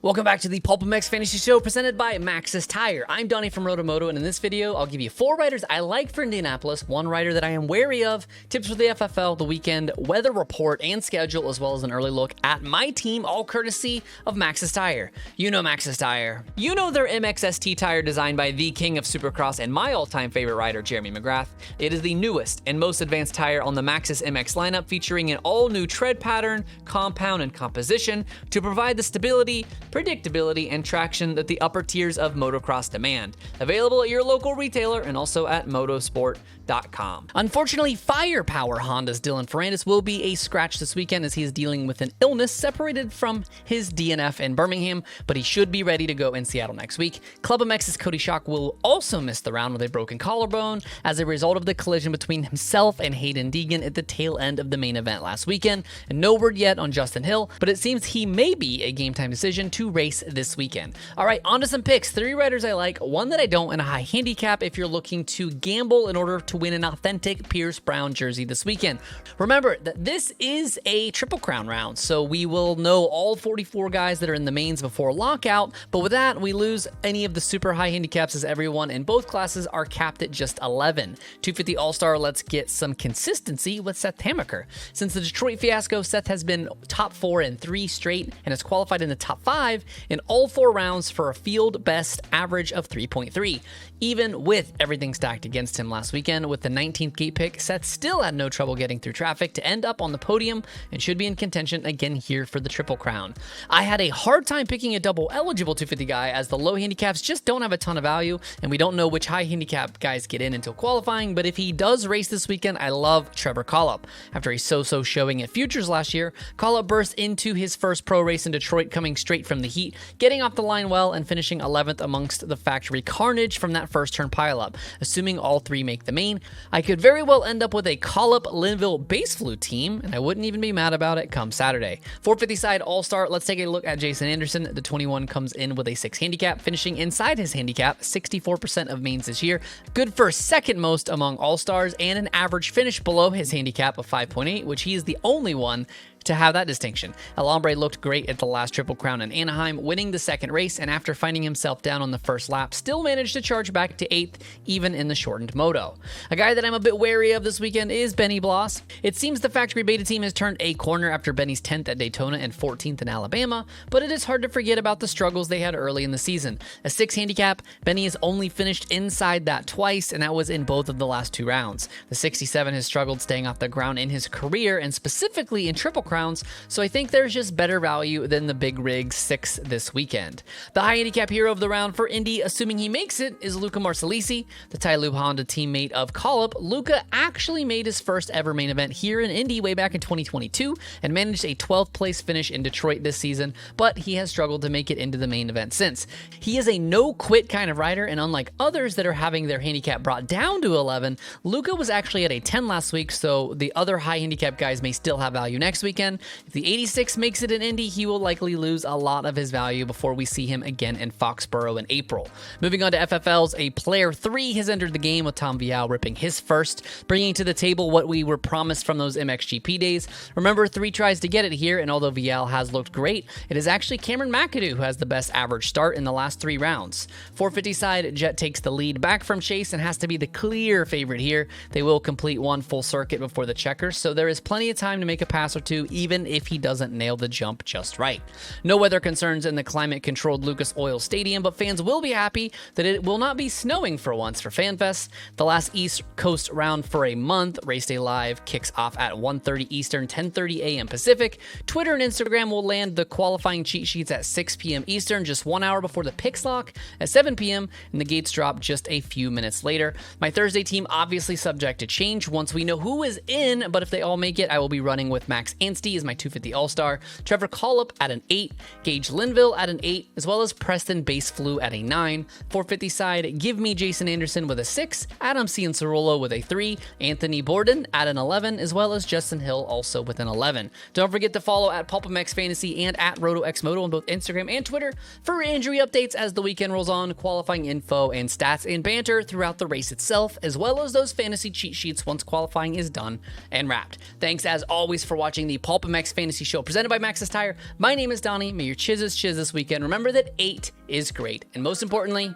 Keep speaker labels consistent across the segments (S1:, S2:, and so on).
S1: Welcome back to the PulpMX Fantasy Show presented by Maxxis Tire. I'm Donnie from RotoMoto, and in this video, I'll give you 4 riders I like for Indianapolis, 1 rider that I am wary of, tips for the FFL, the weekend, weather report, and schedule, as well as an early look at my team, all courtesy of Maxxis Tire. You know Maxxis Tire. You know their MXST tire designed by the king of Supercross and my all-time favorite rider, Jeremy McGrath. It is the newest and most advanced tire on the Maxxis MX lineup, featuring an all-new tread pattern, compound, and composition to provide the stability, predictability, and traction that the upper tiers of motocross demand. Available at your local retailer and also at motosport.com. Unfortunately, Firepower Honda's Dylan Ferrandis will be a scratch this weekend as he is dealing with an illness separated from his DNF in Birmingham, but he should be ready to go in Seattle next week. PulpMX's Cody Schock will also miss the round with a broken collarbone as a result of the collision between himself and Hayden Deegan at the tail end of the main event last weekend. And no word yet on Justin Hill, but it seems he may be a game time decision to race this weekend. All right, on to some picks. 3 riders I like, 1 that I don't, and a high handicap if you're looking to gamble in order to win an authentic Pierce Brown jersey this weekend. Remember that this is a Triple Crown round, so we will know all 44 guys that are in the mains before lockout, but with that, we lose any of the super high handicaps as everyone in both classes are capped at just 11. 250 All-Star, let's get some consistency with Seth Hamaker. Since the Detroit fiasco, Seth has been top 4 in 3 straight and has qualified in the top 5 in all 4 rounds for a field best average of 3.3. Even with everything stacked against him last weekend with the 19th gate pick, Seth still had no trouble getting through traffic to end up on the podium and should be in contention again here for the Triple Crown. I had a hard time picking a double eligible 250 guy as the low handicaps just don't have a ton of value and we don't know which high handicap guys get in until qualifying, but if he does race this weekend, I love Trevor Collup. After a so-so showing at Futures last year, Collup burst into his first pro race in Detroit coming straight from the heat, getting off the line well and finishing 11th amongst the factory carnage from that first turn pileup. Assuming all 3 make the main, I could very well end up with a Collup-Linville base flute team, and I wouldn't even be mad about it come Saturday. 450 side All-Star, let's take a look at Jason Anderson. The 21 comes in with a 6 handicap, finishing inside his handicap, 64% of mains this year. Good for second most among All-Stars, and an average finish below his handicap of 5.8, which he is the only one to have that distinction. El Hombre looked great at the last Triple Crown in Anaheim, winning the second race, and after finding himself down on the first lap, still managed to charge back to 8th, even in the shortened moto. A guy that I'm a bit wary of this weekend is Benny Bloss. It seems the factory beta team has turned a corner after Benny's 10th at Daytona and 14th in Alabama, but it is hard to forget about the struggles they had early in the season. A 6 handicap, Benny has only finished inside that twice, and that was in both of the last 2 rounds. The 67 has struggled staying off the ground in his career, and specifically in Triple Crowns, so I think there's just better value than the Big Rig 6 this weekend. The high handicap hero of the round for Indy, assuming he makes it, is Luca Marsalisi, the Ty Lube Honda teammate of Collup. Luca actually made his first ever main event here in Indy way back in 2022 and managed a 12th place finish in Detroit this season, but he has struggled to make it into the main event since. He is a no-quit kind of rider, and unlike others that are having their handicap brought down to 11, Luca was actually at a 10 last week, so the other high handicap guys may still have value next weekend. If the 86 makes it in Indy, he will likely lose a lot of his value before we see him again in Foxborough in April. Moving on to FFLs, a player 3 has entered the game with Tom Vial ripping his first, bringing to the table what we were promised from those MXGP days. Remember, 3 tries to get it here, and although Vial has looked great, it is actually Cameron McAdoo who has the best average start in the last 3 rounds. 450 side, Jet takes the lead back from Chase and has to be the clear favorite here. They will complete 1 full circuit before the checkers, so there is plenty of time to make a pass or 2, even if he doesn't nail the jump just right. No weather concerns in the climate-controlled Lucas Oil Stadium, but fans will be happy that it will not be snowing for once for FanFest. The last East Coast round for a month, Race Day Live, kicks off at 1:30 Eastern, 10:30 a.m. Pacific. Twitter and Instagram will land the qualifying cheat sheets at 6 p.m. Eastern, just 1 hour before the picks lock at 7 p.m., and the gates drop just a few minutes later. My Thursday team obviously subject to change once we know who is in, but if they all make it, I will be running with Max Anstey as my 250 All-Star, Trevor Collup at an 8, Gage Linville at an 8, as well as Preston Baseflew at a 9. 450 side, give me Jason Anderson with a 6, Adam Cianciarulo with a 3, Anthony Borden at an 11, as well as Justin Hill also with an 11. Don't forget to follow at PulpMX Fantasy and at RotoXMoto on both Instagram and Twitter for injury updates as the weekend rolls on, qualifying info and stats and banter throughout the race itself, as well as those fantasy cheat sheets once qualifying is done and wrapped. Thanks as always for watching the PulpMX Fantasy Show presented by Maxxis Tire. My name is Donnie. May your chiz this weekend. Remember that 8 is great. And most importantly,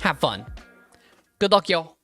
S1: have fun. Good luck, y'all.